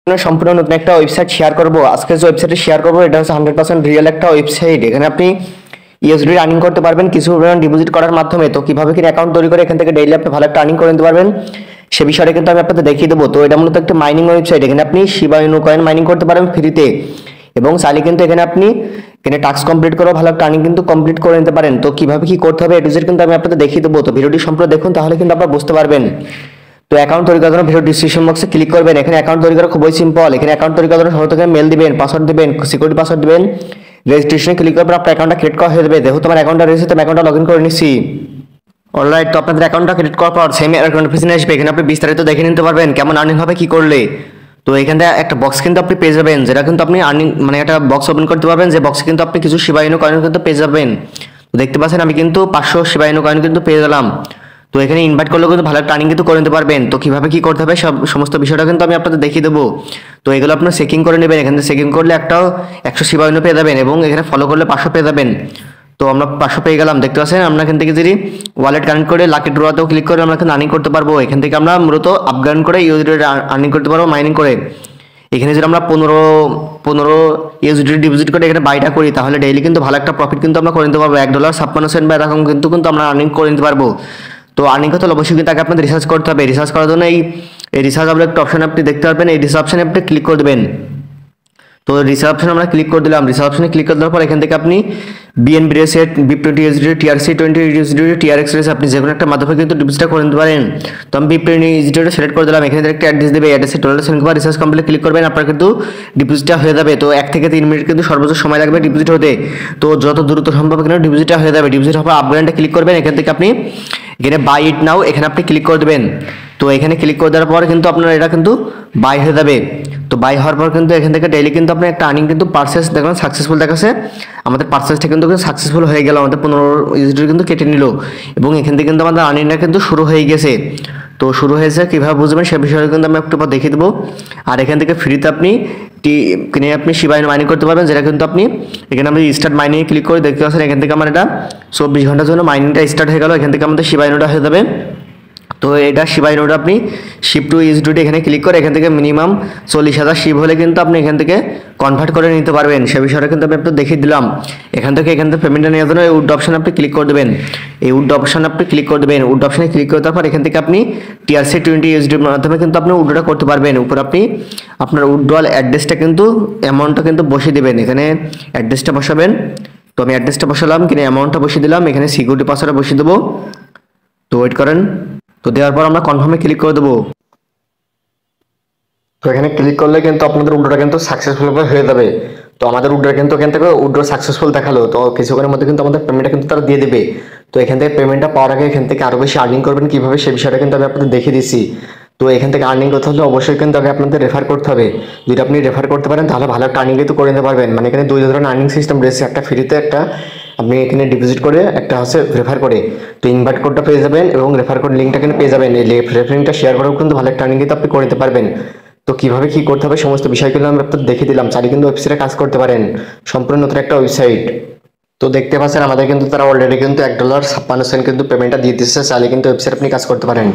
সম্পূর্ণ নতুন একটা ওয়েবসাইট শেয়ার করব। আজকে যে ওয়েবসাইটে শেয়ার করব এটা হচ্ছে 100% রিয়েল একটা ওয়েবসাইট। এখানে আপনি ইউএসডি আর্নিং করতে পারবেন কিছু পরিমাণ ডিপোজিট করার মাধ্যমে। তো কিভাবে কি অ্যাকাউন্ট তৈরি করে এখান থেকে ডেইলি আপনি ভালো একটা আর্নিং করে নিতে পারবেন সে বিষয়ে কিন্তু আমি আপনাদের দেখিয়ে দেবো। তো এটা মূলত একটা মাইনিং ওয়েবসাইট। এখানে আপনি শিবা ইনু কয়েন মাইনিং করতে পারেন ফ্রিতে, এবং চাইলে কিন্তু এখানে আপনি টাস্ক কমপ্লিট করে ভালো একটা আর্নিং কিন্তু কমপ্লিট করে নিতে পারেন। তো কিভাবে কি করতে হবে এটুজের কিন্তু আমি আপনাদের দেখিয়ে দেবো। তো ভিডিওটি সম্পূর্ণ দেখুন, তাহলে কিন্তু আপনারা বুঝতে পারবেন। তো অ্যাকাউন্ট তৈরি করার জন্য ভিডিও ডিসক্রিপশন বক্সে ক্লিক করবেন। এখানে অ্যাকাউন্ট তৈরি করা খুবই সিম্পল। এখানে অ্যাকাউন্ট তৈরি করার জন্য সর্বপ্রথমে মেল দিবেন, পাসওয়ার্ড দিবেন, সিকিউরিটি পাসওয়ার্ড দিবেন, রেজিস্ট্রেশনে ক্লিক করার পর আপনার অ্যাকাউন্টটা ক্রিয়েট করা হয়ে যাবে। দেখো তোমার অ্যাকাউন্টটা রয়েছে, তো আমি অ্যাকাউন্টটা লগইন করে নিচ্ছি। অলরাইট, তো আপনাদের অ্যাকাউন্টটা ক্রিয়েট করার পর সেম অ্যাকাউন্ট পিছনে আসবে। এখানে আপনি বিস্তারিত দেখে নিতে পারবেন কেমন আর্নিং হবে কি করলে। তো এখানে একটা বক্স কিন্তু আপনি পেয়ে যাবেন, যেটা কিন্তু আপনি আর্নিং একটা বক্স ওপেন করতে পারবেন, যে বক্সে কিন্তু আপনি কিছু শিবা ইনু কয়েন কিন্তু পেয়ে যাবেন। তো দেখতে পাচ্ছেন আমি কিন্তু 500 শিবা ইনু কয়েন কিন্তু পেয়ে গেলাম। তো এখানে ইনভাইট করলেও কিন্তু ভালো টার্নিং কিন্তু করে নিতে পারবেন। তো কিভাবে কি করতে হবে সমস্ত বিষয়টা কিন্তু আমি আপনাদের দেখিয়ে দেবো। তো এগুলো আপনার চেকিং করে নেবেন। এখানে চেকিং করলে একটাও 100 শিবা ইনু পেয়ে যাবেন, এবং এখানে ফলো করলে 500 পেয়ে যাবেন। তো আমরা 500 পেয়ে গেলাম, দেখতে পাচ্ছেন। আমরা এখান থেকে যদি ওয়ালেট কানেক্ট করে লাকি ড্রতেও ক্লিক করে আমরা এখানে আর্নিং করতে পারবো। এখান থেকে আমরা মূলত আপগ্রেড করে ইউএসডি আর্নিং করতে পারবো মাইনিং করে। এখানে যদি আমরা 15 ইউএসডি ডিপোজিট করে এখানে বাইটা করি, তাহলে ডেইলি কিন্তু ভালো একটা প্রফিট কিন্তু আমরা করে নিতে পারবো। $1.56 বা এরকম কিন্তু আমরা আর্নিং করে নিতে পারবো। তো আর্নিং করতে হলে অবশ্যই কিন্তু আগে আপনাদের রিসার্চ করতে হবে। রিসার্চ করার জন্য এই রিসার্চ আপনার একটা অপশন আপনি দেখতে পারবেন। এই রিসার্চ অপশনে আপনি ক্লিক করে দেবেন। তো রিসার্চ অপশনে আমরা ক্লিক করে দিলাম। রিসার্চ অপশনে ক্লিক করে দেওয়ার পর এখান থেকে আপনি BNB reset, BIP20 USDT, TRC20 USDT, TRX race আপনি যে কোনো একটা মাধ্যমে কিন্তু ডিপোজিটটা করে নিতে পারেন। তো আমি BIP20 USDT সিলেক্ট করে দিলাম। এখানে একটা অ্যাড্রেস দেবে, অ্যাড্রেসে টোটাল সেন্ড করে রিসার্চ কমপ্লিট ক্লিক করবেন, আপনার কিন্তু ডিপোজিটটা হয়ে যাবে। তো 1 থেকে 3 মিনিট কিন্তু সর্বোচ্চ সময় লাগবে ডিপোজিট হতে। তো যত দ্রুত সম্ভব এখানে ডিপোজিটটা হয়ে যাবে। ডিপোজিট হওয়ার আপগ্রেডে ক্লিক করবেন। এখান থেকে আপনি এখানে বাই ইট নাও এখানে আপনি ক্লিক করে দেবেন। তো এখানে ক্লিক করে দেওয়ার পর কিন্তু আপনার এটা কিন্তু বাই হয়ে যাবে। তো বাই হওয়ার পর কিন্তু এখান থেকে ডেইলি কিন্তু আপনি একটা আর্নিং কিন্তু পারচেস দেখবেন সাকসেসফুল দেখাচ্ছে। আমাদের পারচেসটা কিন্তু সাকসেসফুল হয়ে গেল, আমাদের 15 ইউএসডি কিন্তু কেটে নিল, এবং এখান থেকে কিন্তু আমাদের আর্নিংটা কিন্তু শুরু হয়ে গেছে। তো শুরু হয়েছে কীভাবে বুঝবেন সে বিষয়ে কিন্তু আমি একটু পর দেখিয়ে দেবো। আর এখান থেকে ফ্রিতে আপনি কিনে আপনি শিবা ইনু মাইনিং করতে পারবেন, যেটা কিন্তু আপনি এখানে আমি স্টার্ট মাইনিং ক্লিক করে দেখতে পাচ্ছেন। এখান থেকে আমার এটা 24 ঘন্টার জন্য মাইনিংটা স্টার্ট হয়ে গেল। এখান থেকে আমাদের শিবা ইনুটা হয়ে যাবে। তো এটা শিবা ইনুটা আপনি শিপ টু ইউএসডিটি এখানে ক্লিক করে এখান থেকে মিনিমাম 40,000 শিপ হলে কিন্তু আপনি এখান থেকে কনভার্ট করে নিতে পারবেন। সে বিষয়টা কিন্তু আমি আপনাদের দেখিয়ে দিলাম। এখান থেকে পেমেন্টটা নেওয়ার জন্য এই উড অপশন আপনি ক্লিক করে দেবেন। এই উড অপশন আপনি ক্লিক করে দেবেন। উড অপশনে ক্লিক করে দেওয়ার পর এখান থেকে আপনি TRC20 ইউএসডির মাধ্যমে কিন্তু আপনি উডটা করতে পারবেন। উপর আপনি আপনার উডওয়াল অ্যাড্রেসটা কিন্তু অ্যামাউন্টটা কিন্তু বসিয়ে দেবেন। এখানে অ্যাড্রেসটা বসাবেন। তো আমি অ্যাড্রেসটা বসালাম, কিনে অ্যামাউন্টটা বসিয়ে দিলাম। এখানে সিকিউরিটি পাসওয়ার্ডটা বসিয়ে দেবো। তো ওয়েট করেন। তো দেওয়ার পর আমরা কনফার্মে ক্লিক করে দেবো। তো এখানে ক্লিক করলে কিন্তু আপনাদের উড্রোটা কিন্তু সাকসেসফুল হয়ে যাবে। তো আমাদের উড্রো কিন্তু এখান থেকে উড্রো সাকসেসফুল দেখালো। তো কিছুক্ষণের মধ্যে কিন্তু আমাদের পেমেন্টটা কিন্তু তারা দিয়ে দেবে। তো এখান থেকে পেমেন্টটা পাওয়ার আগে এখান থেকে আরও বেশি আর্নিং করবেন কীভাবে সে বিষয়টা কিন্তু আমি আপনাদের দেখিয়ে দিচ্ছি। তো এখান থেকে আর্নিং করতে হলে অবশ্যই কিন্তু আগে আপনাদের রেফার করতে হবে। যদি আপনি রেফার করতে পারেন তাহলে ভালো একটা আর্নিং কিন্তু করে নিতে পারবেন। মানে এখানে 2 ধরনের আর্নিং সিস্টেম রয়েছে, একটা ফ্রিতে, একটা আপনি এখানে ডিপোজিট করে, একটা হচ্ছে রেফার করে। তো ইনভাইট কোডটা পেয়ে যাবেন এবং রেফার কোড লিঙ্কটা কিন্তু পেয়ে যাবেন। এই রেফারিংটা শেয়ার করেও কিন্তু ভালো একটা আর্নিং কিন্তু আপনি করে নিতে পারবেন। তো কিভাবে কি করতে হবে সমস্ত বিষয়গুলো আমি আপনাদের দেখিয়ে দিলাম। চাইলে কিন্তু ওয়েবসাইটে কাজ করতে পারেন, সম্পূর্ণ নতুন একটা ওয়েবসাইট। তো দেখতে পাচ্ছেন আমাদের কিন্তু তারা অলরেডি কিন্তু $1.56 কিন্তু পেমেন্টটা দিয়ে দিচ্ছে। চাইলে কিন্তু ওয়েবসাইট আপনি কাজ করতে পারেন।